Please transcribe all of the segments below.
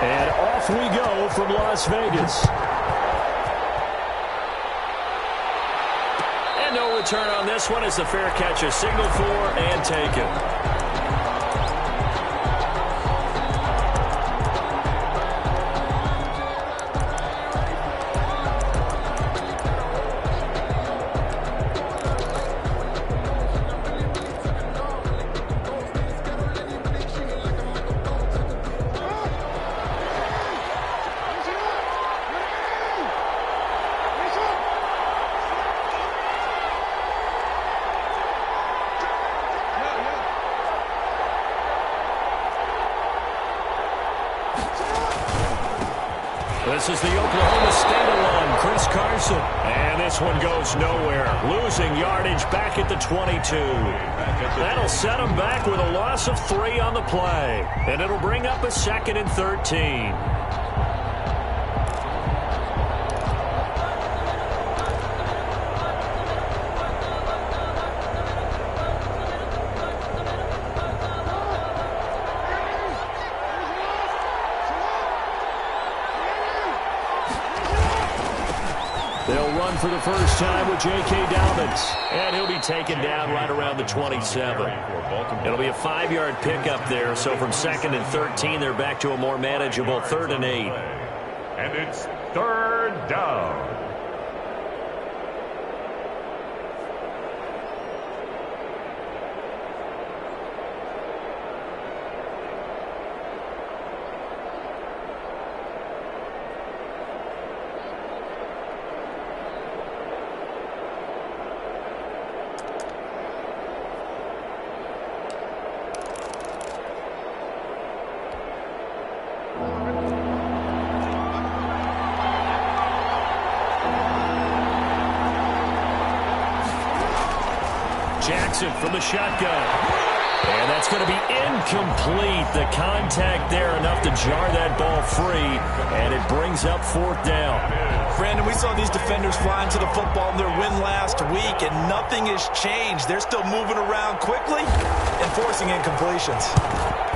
And off we go from Las Vegas. And no return on this one as the fair catch is signaled for and taken. This is the Oklahoma State alum, Chris Carson. And this one goes nowhere. Losing yardage back at the 22. That'll set him back with a loss of 3 on the play. And it'll bring up a 2nd and 13. They'll run for the first time with J.K. Dobbins. And he'll be taken down right around the 27. It'll be a 5-yard pickup there. So from 2nd and 13, they're back to a more manageable 3rd and 8. And it's 3rd down. Jackson from the shotgun. And that's going to be incomplete. The contact there enough to jar that ball free. And it brings up 4th down. Brandon, we saw these defenders flying to the football in their win last week, and nothing has changed. They're still moving around quickly and forcing incompletions.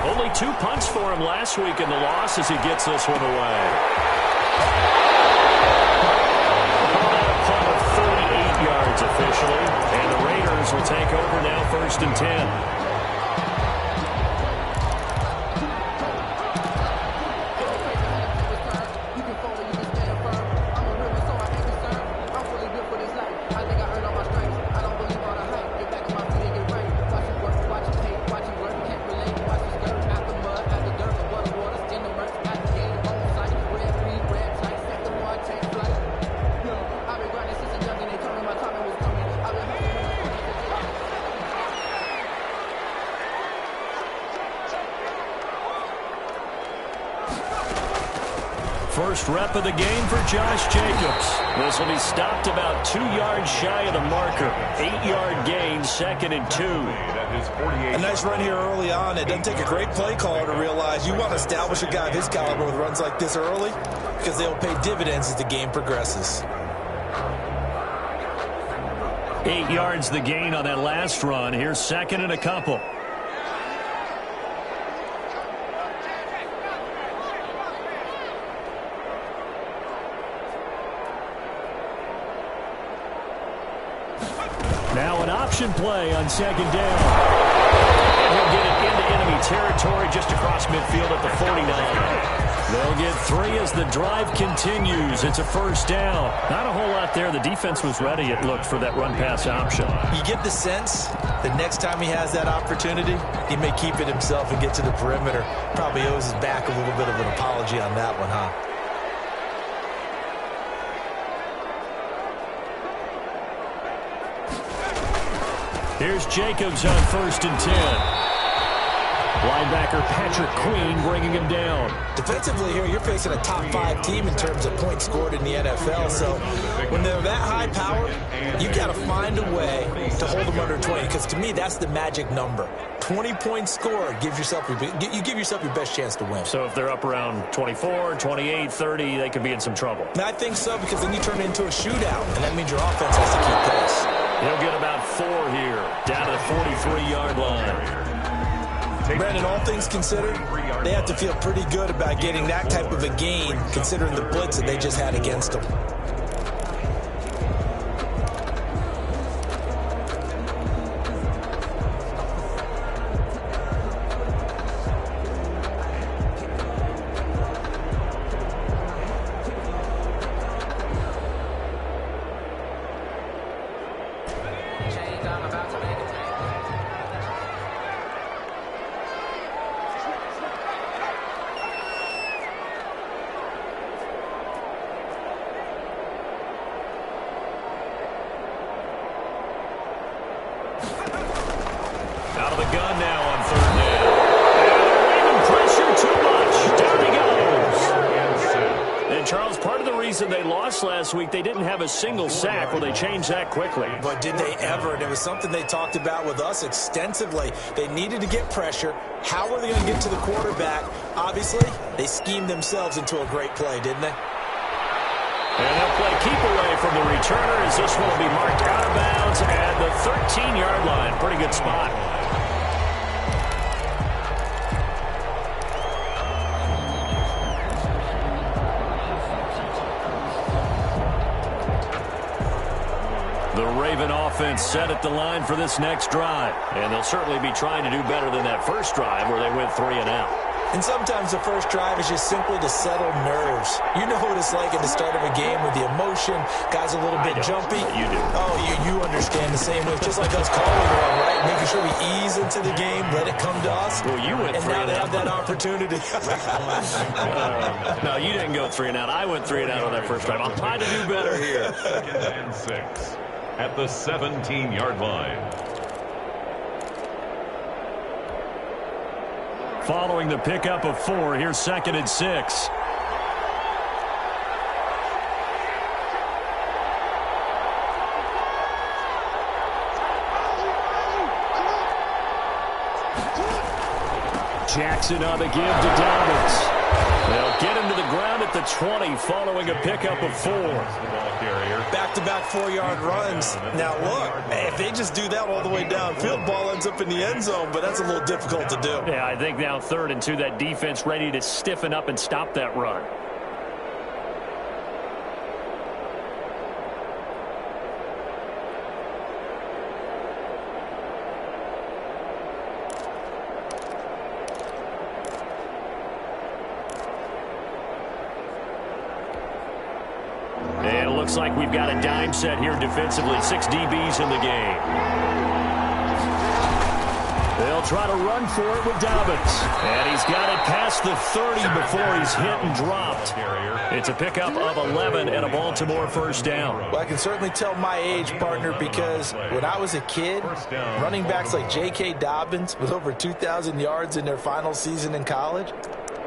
Only 2 punts for him last week in the loss as he gets this one away. A punt of 38 yards officially. And the Raiders will take over now 1st and 10. First rep of the game for Josh Jacobs. This will be stopped about 2 yards shy of the marker. 8-yard gain, 2nd and 2. A nice run here early on. It doesn't take a great play caller to realize you want to establish a guy of his caliber with runs like this early because they'll pay dividends as the game progresses. 8 yards the gain on that last run. Here's 2nd and a couple. Now an option play on 2nd down. And he'll get it into enemy territory just across midfield at the 49. They'll get 3 as the drive continues. It's a 1st down. Not a whole lot there. The defense was ready, it looked, for that run-pass option. You get the sense that next time he has that opportunity, he may keep it himself and get to the perimeter. Probably owes his back a little bit of an apology on that one, huh? Here's Jacobs on 1st and 10. Linebacker Patrick Queen bringing him down. Defensively here, you're facing a top 5 team in terms of points scored in the NFL. So when they're that high powered, you got to find a way to hold them under 20. Because to me, that's the magic number. 20 points scored gives yourself you give yourself your best chance to win. So if they're up around 24, 28, 30, they could be in some trouble. And I think so, because then you turn it into a shootout, and that means your offense has to keep pace. He'll get about 4 here, down to the 43-yard line. Brandon, all things considered, they have to feel pretty good about getting that type of a gain, considering the blitz that they just had against them. Out of the gun now on third down. And pressure too much. Down he goes. And Charles, part of the reason they lost last week, they didn't have a single sack. Well, they changed that quickly. But did they ever? And it was something they talked about with us extensively. They needed to get pressure. How were they going to get to the quarterback? Obviously, they schemed themselves into a great play, didn't they? And they'll play keep away from the returner as this one will be marked out of bounds at the 13-yard line. Pretty good spot. The Raven offense set at the line for this next drive. And they'll certainly be trying to do better than that first drive where they went 3 and out. And sometimes the first drive is just simply to settle nerves. You know what it's like at the start of a game with the emotion. Guys a little bit jumpy. You do. Oh, you understand the same way. Just like us calling one, right? Making sure we ease into the game, let it come to us. Well, you went 3 and out. And now they have that opportunity. No, you didn't go 3 and out. I went 3 and out on that first drive. I'll try to do better here. 2nd and 6 at the 17-yard line. Following the pickup of 4, here's 2nd and 6. Jackson on the give to Dobbins. They'll get him to the ground at the 20 following a pickup of 4. Back-to-back 4-yard runs. Now, look, if they just do that all the way downfield, ball ends up in the end zone, but that's a little difficult to do. Yeah, I think now 3rd and 2, that defense ready to stiffen up and stop that run. And it looks like we've got a dime set here defensively. 6 DBs in the game. They'll try to run for it with Dobbins. And he's got it past the 30 before he's hit and dropped. It's a pickup of 11 and a Baltimore first down. Well, I can certainly tell my age, partner, because when I was a kid, running backs like J.K. Dobbins with over 2,000 yards in their final season in college,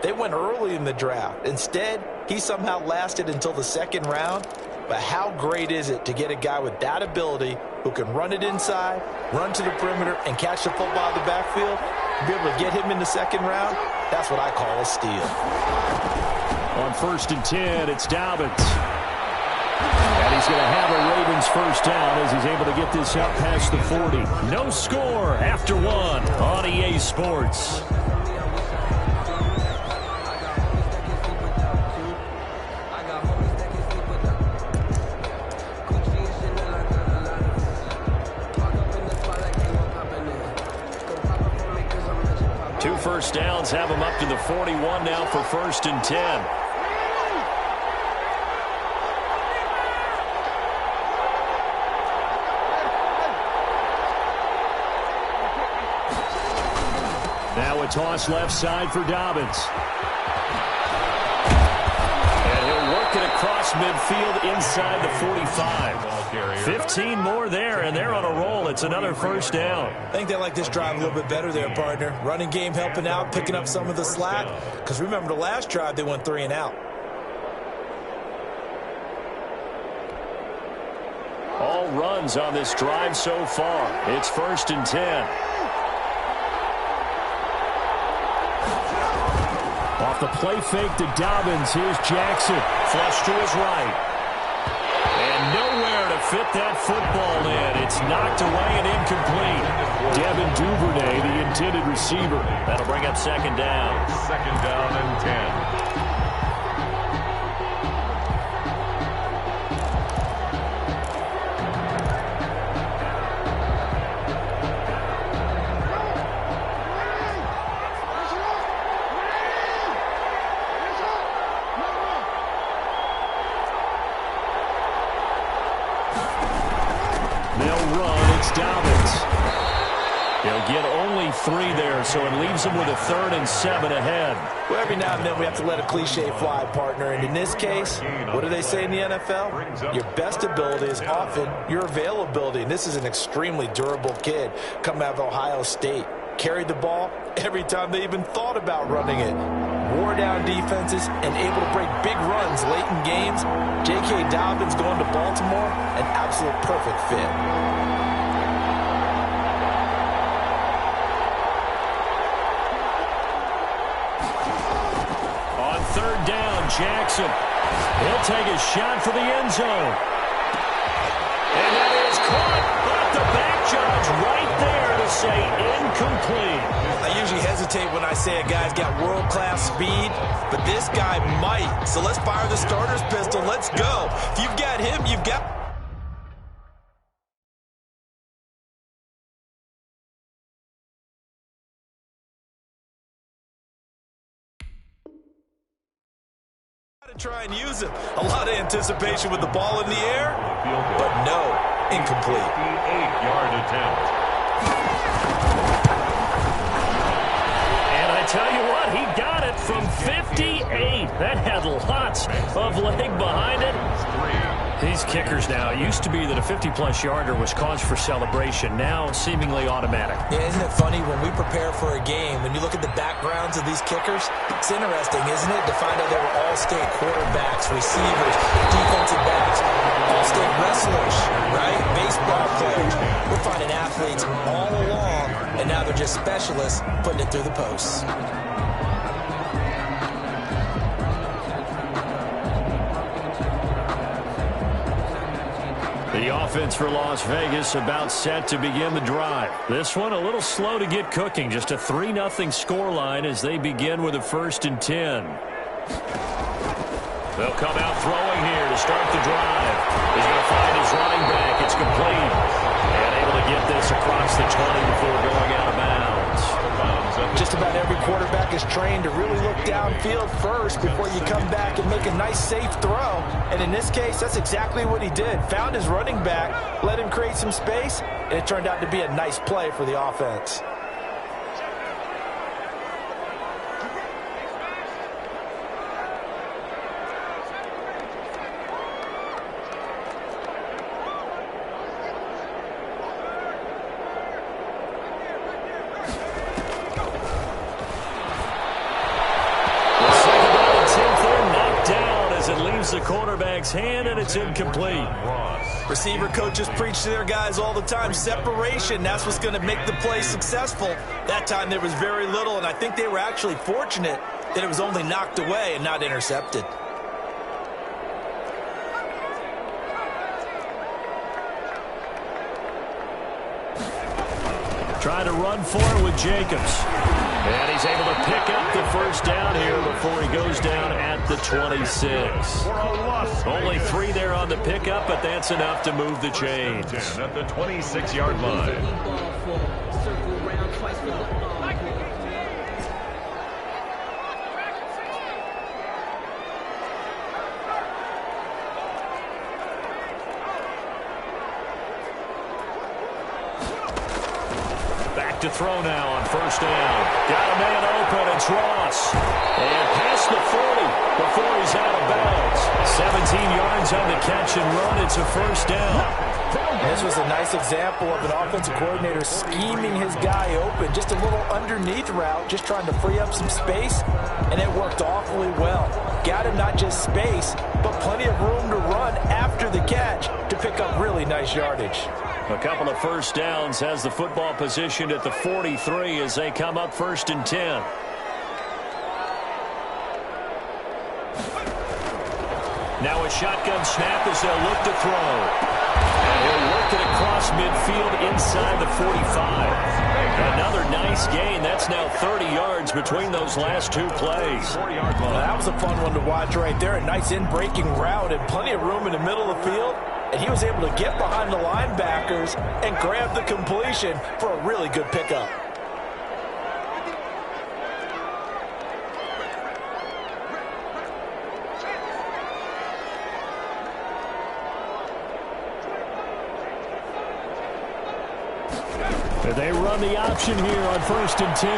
they went early in the draft. Instead, he somehow lasted until the 2nd round. But how great is it to get a guy with that ability who can run it inside, run to the perimeter, and catch the football in the backfield? Be able to get him in the 2nd round? That's what I call a steal. On 1st and 10, it's Dobbins. And he's going to have a Ravens first down as he's able to get this out past the 40. No score after 1 on EA Sports. Two first downs have him up to the 41 now for 1st and 10. Now a toss left side for Dobbins. And he'll work it across midfield inside the 45. 15 more there, and they're on a roll. It's another first down. I think they like this drive a little bit better there, partner. Running game helping out, picking up some of the slack. Because remember, the last drive, they went 3 and out. All runs on this drive so far. It's 1st and 10. Off the play fake to Dobbins. Here's Jackson. Flush to his right. And nowhere to fit that football in. It's knocked away and incomplete. Devin Duvernay, the intended receiver. That'll bring up second down. Second down and 10. They'll get only 3 there, so it leaves them with a 3rd and 7 ahead. Well, every now and then we have to let a cliche fly, partner. And in this case, what do they say in the NFL? Your best ability is often your availability. And this is an extremely durable kid coming out of Ohio State. Carried the ball every time they even thought about running it. Wore down defenses and able to break big runs late in games. J.K. Dobbins going to Baltimore, an absolute perfect fit. Third down, Jackson. He'll take a shot for the end zone. And that is caught off the back, Judge, right there to say incomplete. I usually hesitate when I say a guy's got world-class speed, but this guy might. So let's fire the starter's pistol. Let's go. If you've got him, you've got... to try and use him. A lot of anticipation with the ball in the air, but no, incomplete. 58-yard attempt. And I tell you what, he got it from 58. That had lots of leg behind it. These kickers now, it used to be that a 50-plus yarder was cause for celebration. Now, seemingly automatic. Yeah, isn't it funny when we prepare for a game, when you look at the backgrounds of these kickers, it's interesting, isn't it, to find out they were all-state quarterbacks, receivers, defensive backs, all-state wrestlers, right? Baseball players. We're finding athletes all along, and now they're just specialists putting it through the posts. The offense for Las Vegas about set to begin the drive. This one a little slow to get cooking. Just a 3-0 scoreline as they begin with a 1st and 10. They'll come out throwing here to start the drive. He's going to find his running back. It's complete. And able to get this across the 20 before going out of bounds. Just about every quarterback is trained to really look downfield first before you come back and make a nice, safe throw. And in this case, that's exactly what he did. Found his running back, let him create some space, and it turned out to be a nice play for the offense. The cornerback's hand, and it's incomplete. Receiver coaches preach to their guys all the time. Separation, that's what's going to make the play successful. That time there was very little, and I think they were actually fortunate that it was only knocked away and not intercepted. Trying to run for it with Jacobs. And he's able to pick up the 1st down here before he goes down at the 26. Only 3 there on the pickup, but that's enough to move the chains. At the 26-yard line. To throw now on 1st down. Got a man open. It's Ross. And past the 40 before he's out of bounds. 17 yards on the catch and run. It's a 1st down. This was a nice example of an offensive coordinator scheming his guy open. Just a little underneath route, just trying to free up some space, and it worked awfully well. Got him not just space, but plenty of room to run after the catch to pick up really nice yardage. A couple of 1st downs has the football positioned at the 43 as they come up 1st and 10. Now a shotgun snap as they'll look to throw. He'll work it across midfield inside the 45. Another nice gain. That's now 30 yards between those last two plays. Well, that was a fun one to watch right there. A nice in-breaking route and plenty of room in the middle of the field. And he was able to get behind the linebackers and grab the completion for a really good pickup. They run the option here on 1st and 10.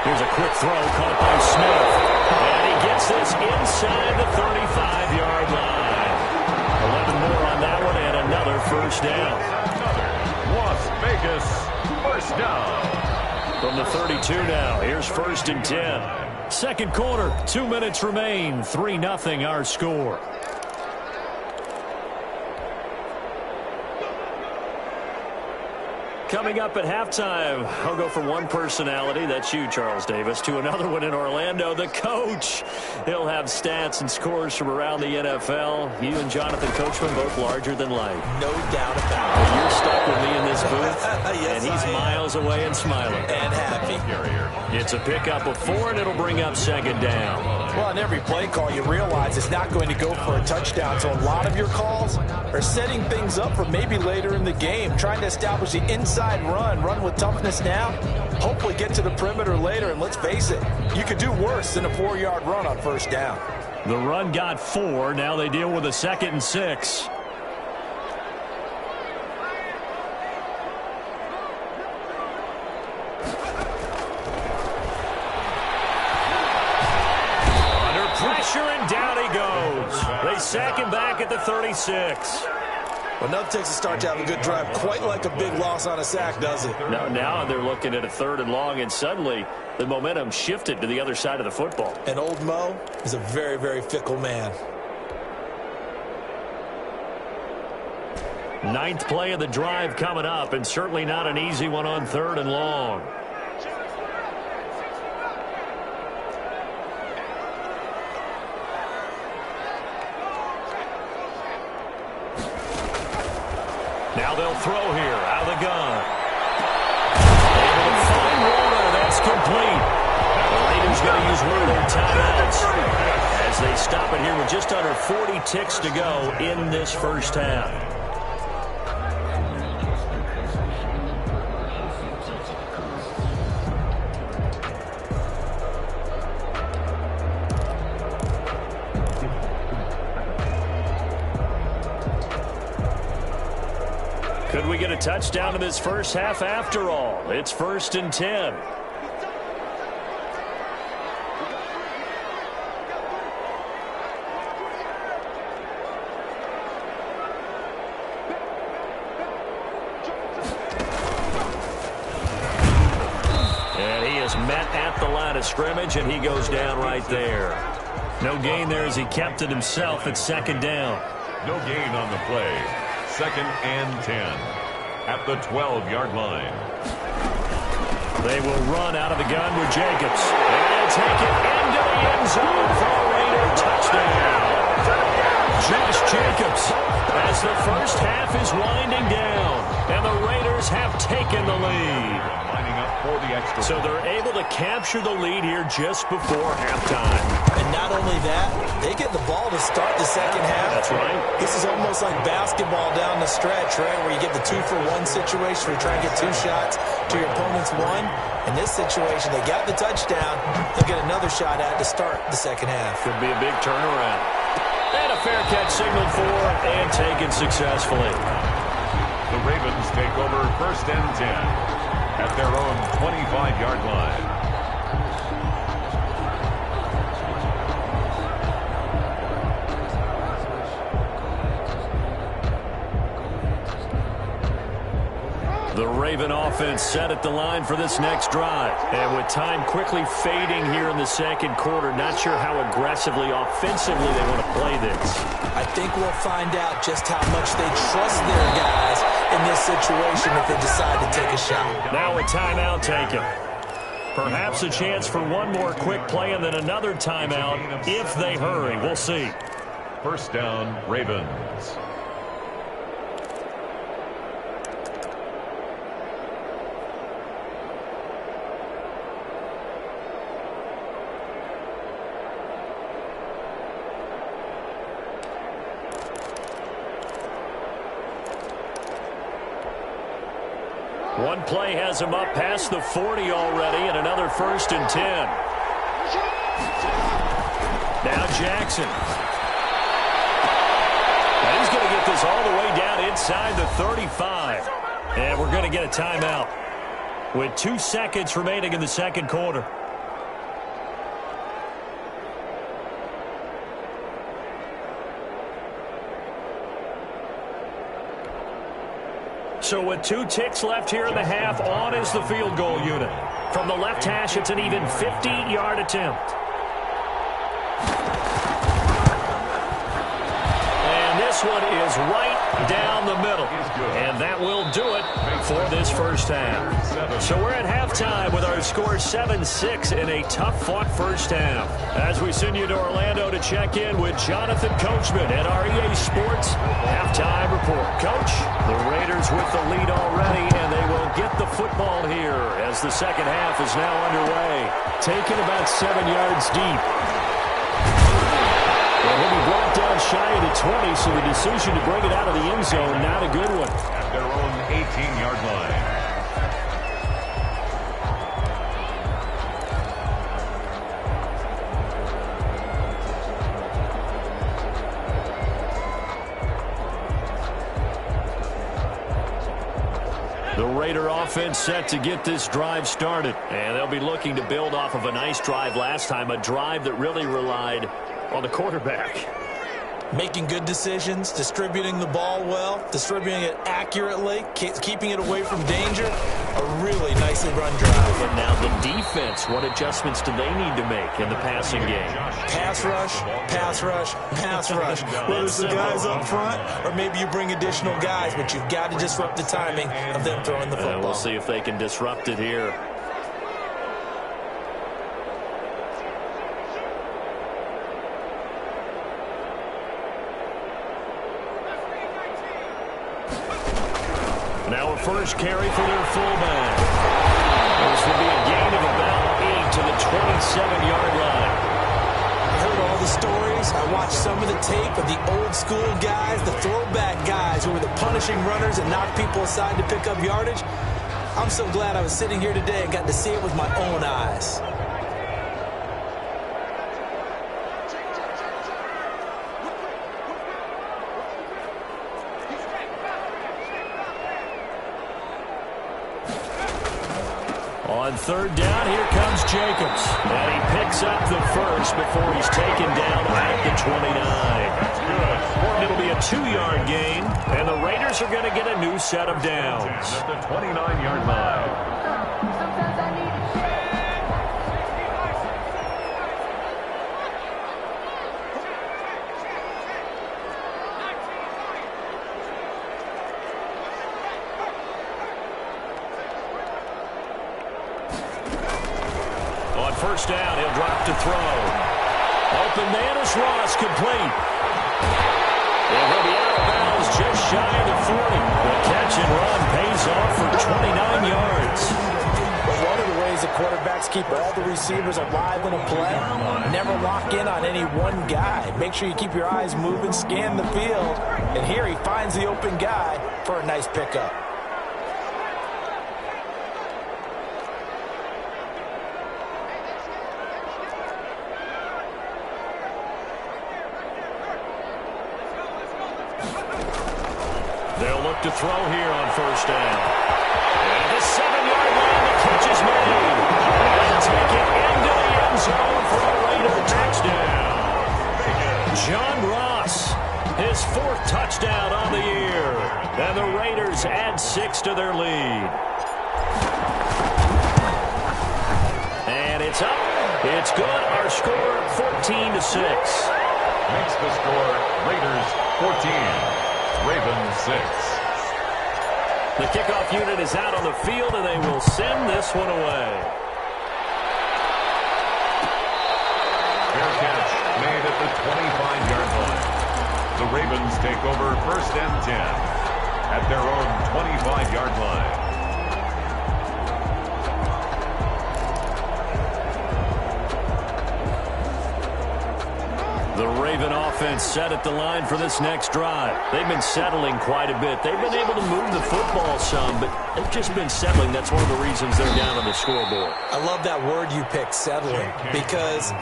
Here's a quick throw caught by Smith. And he gets this inside the 35-yard line. 11 more on that one and another first down. Las Vegas first down. From the 32 now, here's 1st and 10. Second quarter, 2 minutes remain. 3-0 our score. Coming up at halftime, I'll go from one personality, that's you, Charles Davis, to another one in Orlando, the coach. He'll have stats and scores from around the NFL. You and Jonathan Coachman both larger than life. No doubt about it. You're stuck with me in this booth, Yes, and he's miles away and smiling. And happy. It's a pickup of 4, and it'll bring up 2nd down. Well, on every play call, you realize it's not going to go for a touchdown. So a lot of your calls are setting things up for maybe later in the game, trying to establish the inside run with toughness now, hopefully get to the perimeter later. And let's face it, you could do worse than a 4-yard run on 1st down. The run got 4. Now they deal with a 2nd and 6. And down he goes. They sack him back at the 36. Well, nothing takes a start to have a good drive quite like a big loss on a sack, does it? Now they're looking at a 3rd and long, and suddenly the momentum shifted to the other side of the football. And old Mo is a very, very fickle man. 9th play of the drive coming up, and certainly not an easy one on 3rd and long. Now they'll throw here out of the gun. Able to find Warner. That's complete. The Raiders going to use one of their timeouts as they stop it here with just under 40 ticks to go in this first half. Could we get a touchdown in this first half after all? It's 1st and 10. And he is met at the line of scrimmage, and he goes down right there. No gain there as he kept it himself at 2nd down. No gain on the play. 2nd and 10 at the 12-yard line. They will run out of the gun with Jacobs. And take it into the end zone for a Raider touchdown. Josh Jacobs as the first half is winding down. And the Raiders have taken the lead. Lining up for the extra. So they're able to capture the lead here just before halftime. And not only that, they get the ball to start the second half. That's right. This is almost like basketball down the stretch, right, where you get the 2-for-1 situation where you try and get 2 shots to your opponent's 1. In this situation, they got the touchdown. They'll get another shot at to start the second half. Could be a big turnaround. And a fair catch signaled for and taken successfully. The Ravens take over 1st and 10 at their own 25-yard line. The Raven offense set at the line for this next drive. And with time quickly fading here in the second quarter, not sure how aggressively, offensively they want to play this. I think we'll find out just how much they trust their guys in this situation if they decide to take a shot. Now a timeout taken. Perhaps a chance for one more quick play and then another timeout if they hurry. We'll see. 1st down, Ravens. One play has him up past the 40 already, and another 1st and 10. Now Jackson. And he's going to get this all the way down inside the 35. And we're going to get a timeout with 2 seconds remaining in the second quarter. So with 2 ticks left here in the half, on is the field goal unit. From the left hash, it's an even 50-yard attempt. And this one is right down the middle. And that will do it for this first half. So we're at halftime with our score 7-6 in a tough-fought first half. As we send you to Orlando to check in with Jonathan Coachman at our EA Sports Halftime Report. Coach, the Raiders with the lead already, and they will get the football here as the second half is now underway. Taken about 7 yards deep. Well, he'll be brought down shy of the 20, so the decision to bring it out of the end zone, not a good one. At their own 18-yard line. The Raider offense set to get this drive started. And they'll be looking to build off of a nice drive last time, a drive that really relied on the quarterback. Making good decisions, distributing the ball well, distributing it accurately, keeping it away from danger. A really nicely run drive. But now the defense, what adjustments do they need to make in the passing game? Pass rush, pass rush, pass rush. Whether it's the guys up front or maybe you bring additional guys, but you've got to disrupt the timing of them throwing the football. We'll see if they can disrupt it here. Now a first carry for their fullback. This will be a gain of about 8 to the 27-yard line. I heard all the stories. I watched some of the tape of the old school guys, the throwback guys who were the punishing runners and knocked people aside to pick up yardage. I'm so glad I was sitting here today and got to see it with my own eyes. On third down, here comes Jacobs. And he picks up the first before he's taken down at the 29. It'll be a 2-yard gain, and the Raiders are going to get a new set of downs. At the 29-yard line. First down, he'll drop to throw. Open man is Ross, complete. And he'll be out of bounds just shy of the 40. The catch and run pays off for 29 yards. But one of the ways the quarterbacks keep all the receivers alive in a play, never lock in on any one guy. Make sure you keep your eyes moving, scan the field. And here he finds the open guy for a nice pickup. They'll look to throw here on first down. And the 7-yard line, the catch is made. And take it into the end zone for a Raider touchdown. John Ross, his 4th touchdown on the year. And the Raiders add 6 to their lead. And it's up. It's good. Our score, 14-6. Makes the score Raiders 14. Ravens 6. The kickoff unit is out on the field, and they will send this one away. Fair catch made at the 25-yard line. The Ravens take over 1st and 10 at their own 25-yard line. The Raven offense set at the line for this next drive. They've been settling quite a bit. They've been able to move the football some, but they've just been settling. That's one of the reasons they're down on the scoreboard. I love that word you picked, settling, because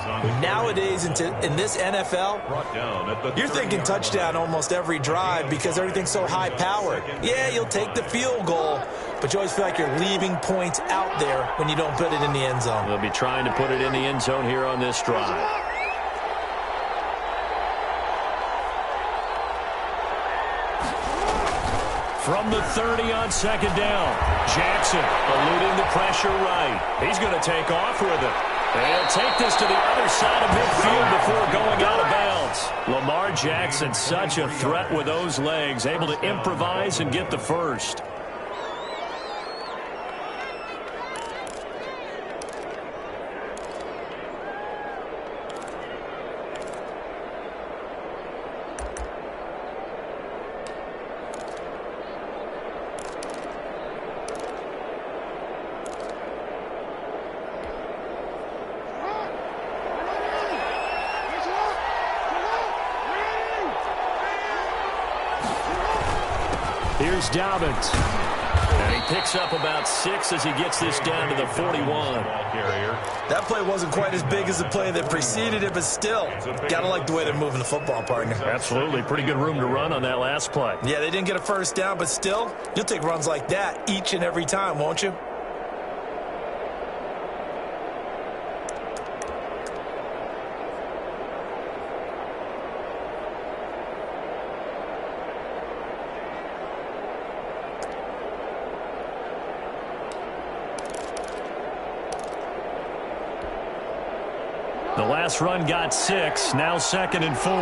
nowadays in this NFL, you're thinking touchdown almost every drive because everything's so high-powered. Yeah, you'll take the field goal, but you always feel like you're leaving points out there when you don't put it in the end zone. They'll be trying to put it in the end zone here on this drive. From the 30 on second down, Jackson eluding the pressure right. He's going to take off with it. And he'll take this to the other side of midfield before going out of bounds. Lamar Jackson, such a threat with those legs, able to improvise and get the first. Here's Dobbins. And he picks up about 6 as he gets this down to the 41. That play wasn't quite as big as the play that preceded it, but still, gotta like the way they're moving the football, partner. Absolutely. Pretty good room to run on that last play. Yeah, they didn't get a first down, but still, you'll take runs like that each and every time, won't you? The last run got 6, now 2nd and 4.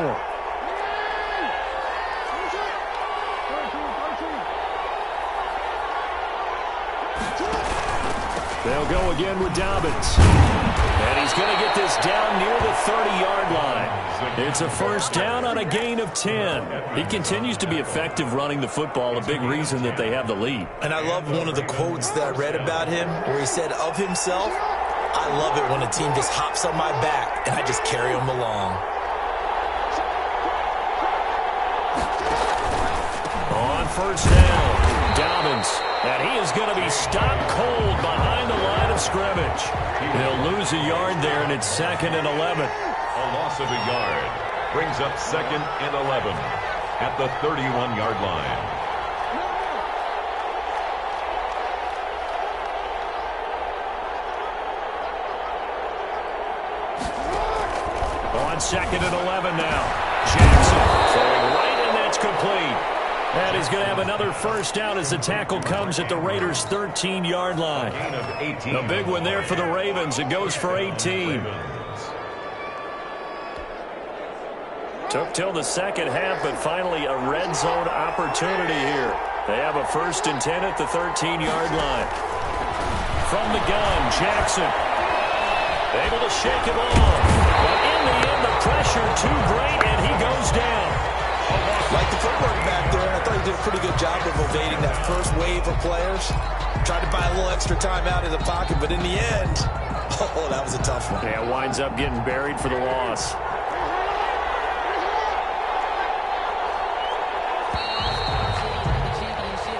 They'll go again with Dobbins. And he's going to get this down near the 30-yard line. It's a first down on a gain of 10. He continues to be effective running the football, a big reason that they have the lead. And I love one of the quotes that I read about him where he said of himself, I love it when a team just hops on my back and I just carry them along. On first down, Dobbins. And he is going to be stopped cold behind the line of scrimmage. He'll lose a yard there, and it's 2nd and 11. A loss of a yard brings up 2nd and 11 at the 31-yard line. On 2nd and 11 now. Jackson throwing right, and that's complete. And he's going to have another first down as the tackle comes at the Raiders' 13-yard line. A big one there for the Ravens. It goes for 18. Took till the second half, but finally a red zone opportunity here. They have a 1st and 10 at the 13-yard line. From the gun, Jackson able to shake him off. But in the end, the pressure too great, and he goes down. Like the footwork back there, I thought he did a pretty good job of evading that first wave of players. Tried to buy a little extra time out of the pocket, but in the end, oh, that was a tough one. Yeah, winds up getting buried for the loss.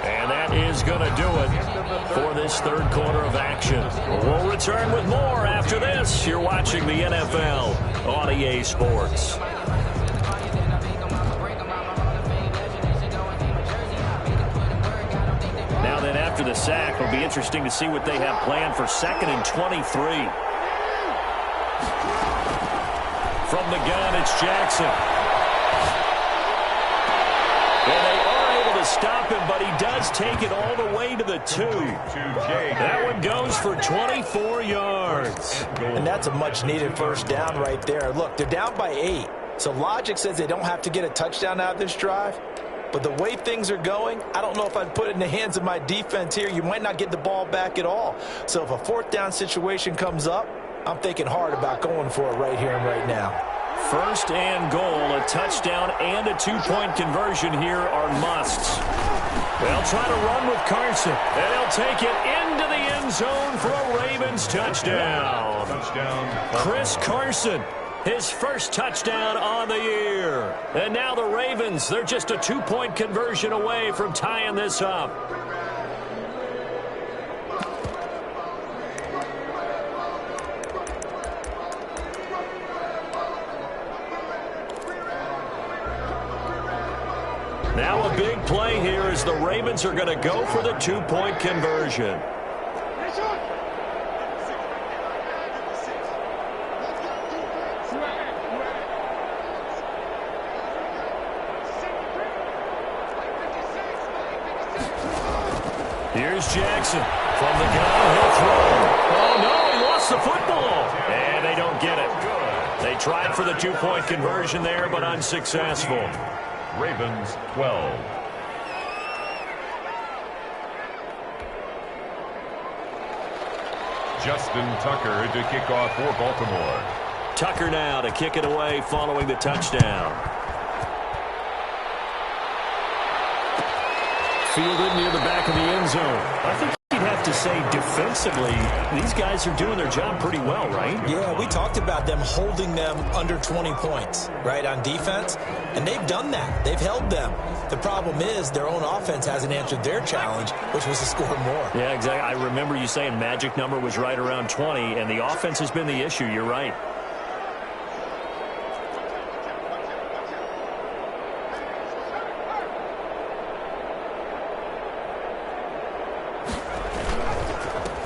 And that is going to do it for this third quarter of action. We'll return with more after this. You're watching the NFL on EA Sports. Now then, after the sack, it'll be interesting to see what they have planned for 2nd and 23. From the gun, it's Jackson. And they are able to stop him, but he does take it all the way to the 2. That one goes for 24 yards. And that's a much-needed first down right there. Look, they're down by 8. So logic says they don't have to get a touchdown out of this drive. But the way things are going, I don't know if I'd put it in the hands of my defense here. You might not get the ball back at all. So if a 4th down situation comes up, I'm thinking hard about going for it right here and right now. 1st and goal, a touchdown and a 2-point conversion here are musts. They'll try to run with Carson, and they'll take it into the end zone for a Ravens touchdown. Chris Carson His first touchdown on the year. And now the Ravens, they're just a 2-point conversion away from tying this up. Now a big play here as the Ravens are going to go for the 2-point conversion. Here's Jackson. From the gun, he'll throw. Oh, no, he lost the football. And they don't get it. They tried for the 2-point conversion there, but unsuccessful. Ravens 12. Justin Tucker to kick off for Baltimore. Tucker now to kick it away following the touchdown. Fielded near the back of the end zone. I think you'd have to say defensively, these guys are doing their job pretty well, right? Yeah, we talked about them holding them under 20 points, right, on defense. And they've done that. They've held them. The problem is their own offense hasn't answered their challenge, which was to score more. Yeah, exactly. I remember you saying magic number was right around 20, and the offense has been the issue. You're right.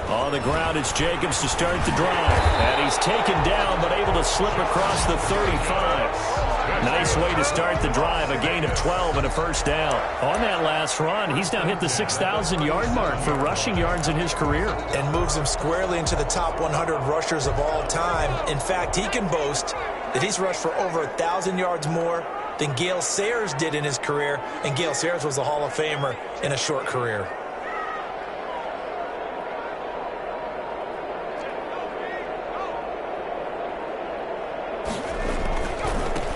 On the ground, it's Jacobs to start the drive. And he's taken down, but able to slip across the 35. Nice way to start the drive, a gain of 12 and a first down. On that last run, he's now hit the 6,000-yard mark for rushing yards in his career. And moves him squarely into the top 100 rushers of all time. In fact, he can boast that he's rushed for over 1,000 yards more than Gale Sayers did in his career. And Gale Sayers was a Hall of Famer in a short career.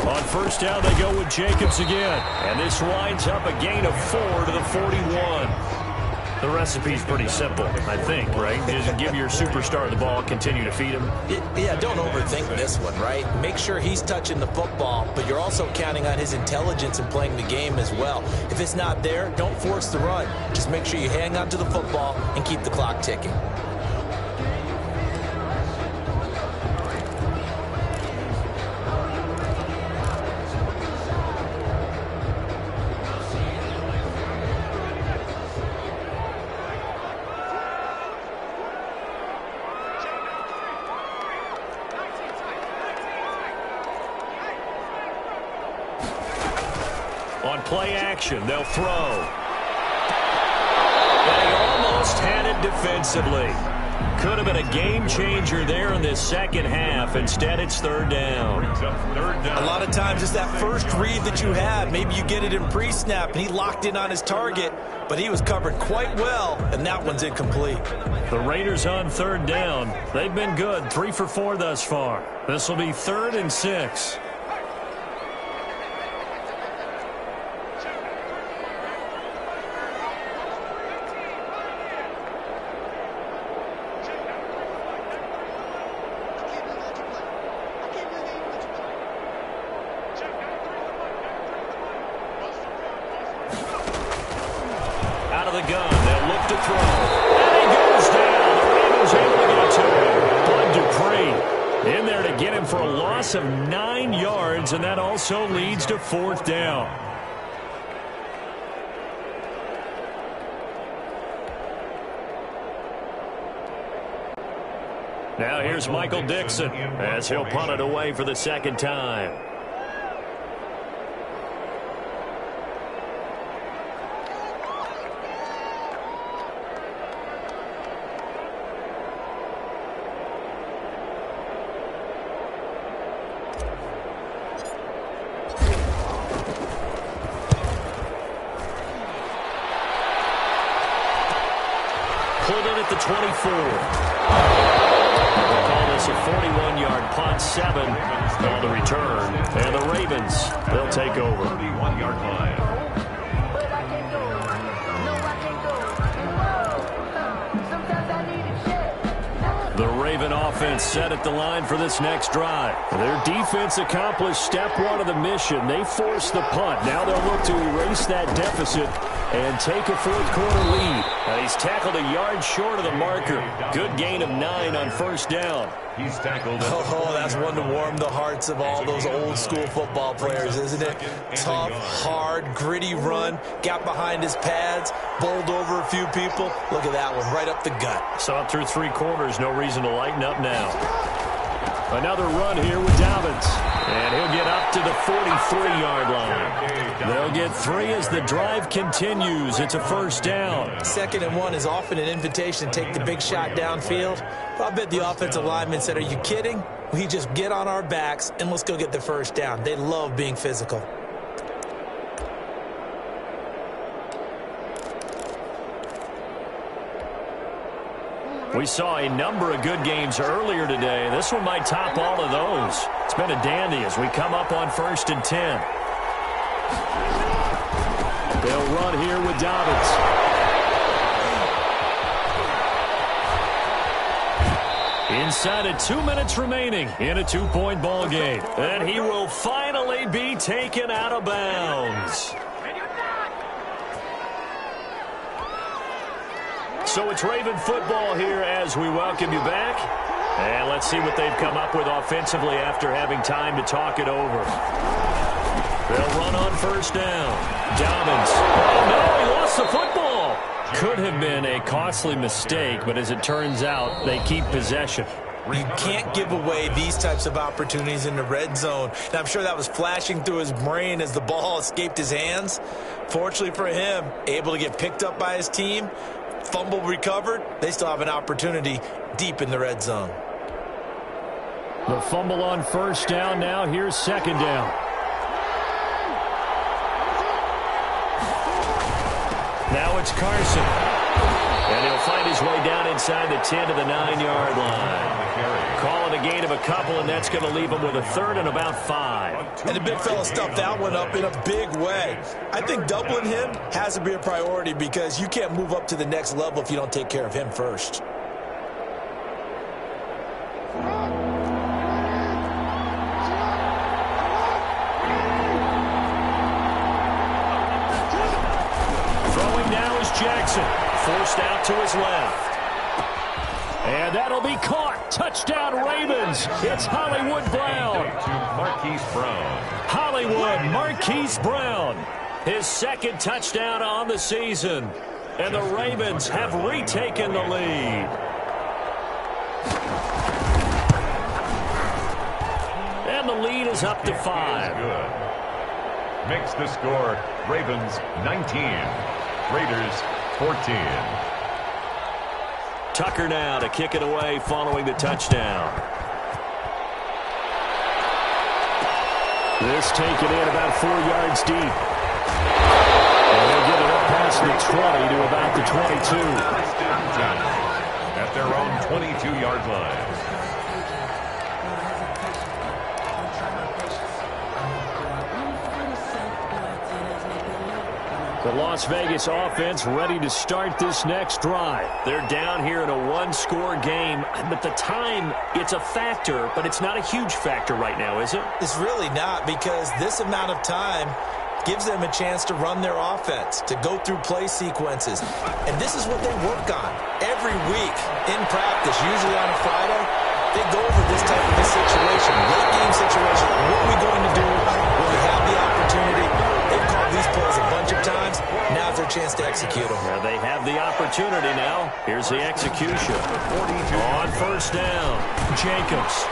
On first down, they go with Jacobs again. And this winds up a gain of 4 to the 41. The recipe's pretty simple, I think, right? Just give your superstar the ball, continue to feed him. Yeah, don't overthink this one, right? Make sure he's touching the football, but you're also counting on his intelligence in playing the game as well. If it's not there, don't force the run. Just make sure you hang on to the football and keep the clock ticking. On play action, they'll throw. They almost had it defensively. Could have been a game changer there in this second half. Instead, it's third down. A lot of times it's that first read that you had. Maybe you get it in pre-snap, and he locked in on his target, but he was covered quite well, and that one's incomplete. The Raiders on third down. They've been good, 3 for 4 thus far. This will be 3rd and 6. Out of the gun, they'll look to throw. And he goes down. The Ravens able to get to him. Bud Dupree in there to get him for a loss of 9 yards, and that also leads to 4th down. Now here's Michael Dixon as he'll punt it away for the second time. Pulled in at the 24. We'll call this a 41-yard punt, 7 on the return. And the Ravens, they'll take over. 31-yard line. The Raven offense offense set at the line for this next drive. Their defense accomplished step one of the mission. They forced the punt. Now they'll look to erase that deficit and take a fourth-quarter lead. He's tackled a yard short of the marker. Good gain of 9 on first down. He's tackled. Oh, that's one to warm the hearts of all those old-school football players, isn't it? Tough, hard, gritty run. Got behind his pads, bowled over a few people. Look at that one, right up the gut. So up through 3 quarters, no reason to lighten up now. Another run here with Dubb. And he'll get up to the 43-yard line. They'll get 3 as the drive continues. It's a first down. 2nd and 1 is often an invitation to take the big shot downfield. I bet the offensive lineman said, are you kidding? We just get on our backs and let's go get the first down. They love being physical. We saw a number of good games earlier today. This one might top all of those. It's been a dandy as we come up on 1st and 10. They'll run here with Dobbins. Inside of 2 minutes remaining in a 2-point ball game. And he will finally be taken out of bounds. So it's Raven football here as we welcome you back. And let's see what they've come up with offensively after having time to talk it over. They'll run on first down. Dobbins. Oh, no, he lost the football. Could have been a costly mistake, but as it turns out, they keep possession. You can't give away these types of opportunities in the red zone. And I'm sure that was flashing through his brain as the ball escaped his hands. Fortunately for him, able to get picked up by his team. Fumble recovered. They still have an opportunity deep in the red zone. The fumble on first down now. Here's 2nd down. Now it's Carson. And he'll find his way down inside the 10 to the 9-yard line. Calling a gain of a couple, and that's going to leave him with a 3rd and about 5. And the big fella stuffed that one up in a big way. I think doubling him has to be a priority because you can't move up to the next level if you don't take care of him first. Throwing now is Jackson. Forced out to his left. And that'll be caught. Touchdown Ravens. It's Hollywood Brown. To Marquise Brown. Hollywood Marquise Brown. His 2nd touchdown on the season. And the Ravens have retaken the lead. And the lead is up to 5. Good. Makes the score Ravens 19. Raiders 14. Tucker now to kick it away following the touchdown. This taken in about 4 yards deep. And they'll get it up past the 20 to about the 22. At their own 22-yard line. The Las Vegas offense ready to start this next drive. They're down here in a 1-score game, but the time, it's a factor, but it's not a huge factor right now, is it? It's really not, because this amount of time gives them a chance to run their offense, to go through play sequences. And this is what they work on every week in practice, usually on a Friday. They go over this type of a situation, late game situation. What are we going to do when we have the opportunity? They've called these plays a bunch of times. Now's their chance to execute them. Well, they have the opportunity now. Here's the execution. On first down, Jacobs.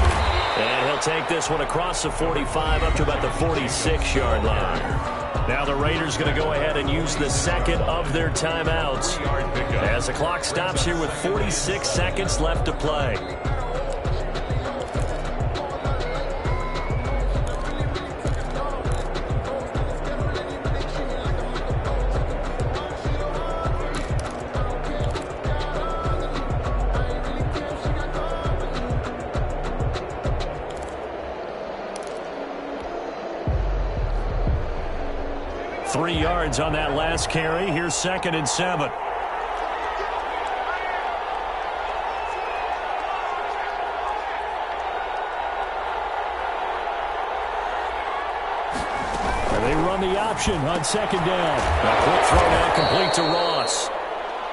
And he'll take this one across the 45 up to about the 46-yard line. Now the Raiders going to go ahead and use the 2nd of their timeouts as the clock stops here with 46 seconds left to play. On that last carry. Here's 2nd and 7. And they run the option on second down. A quick throw now complete to Ross.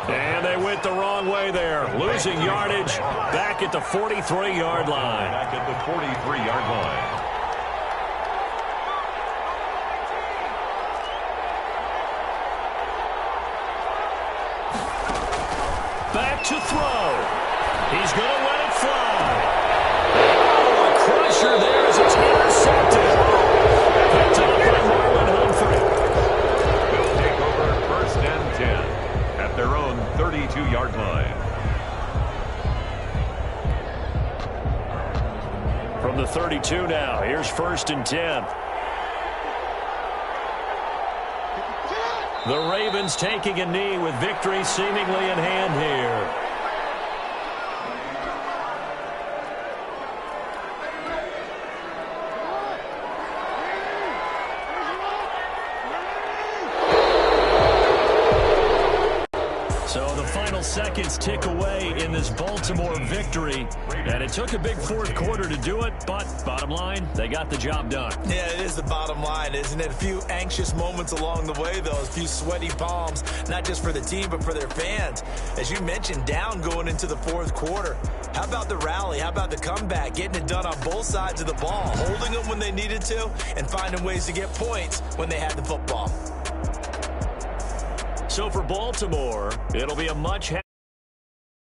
And they went the wrong way there. Losing yardage back at the 43-yard line. Back at the 43-yard line. Back to throw. He's going to let it fly. Oh, a crusher there as it's intercepted. Picked up by Marlon Humphrey. They'll take over first and 10 at their own 32-yard line. From the 32 now, here's first and 10. The Ravens taking a knee with victory seemingly in hand here. So the final seconds tick away in this Baltimore victory. And it took a big fourth quarter to do it, but bottom line, they got the job done. Yeah, it is the bottom line, isn't it? A few anxious moments along the way, though. A few sweaty palms, not just for the team, but for their fans. As you mentioned, down going into the fourth quarter. How about the rally? How about the comeback? Getting it done on both sides of the ball. Holding them when they needed to, and finding ways to get points when they had the football. So for Baltimore, it'll be a much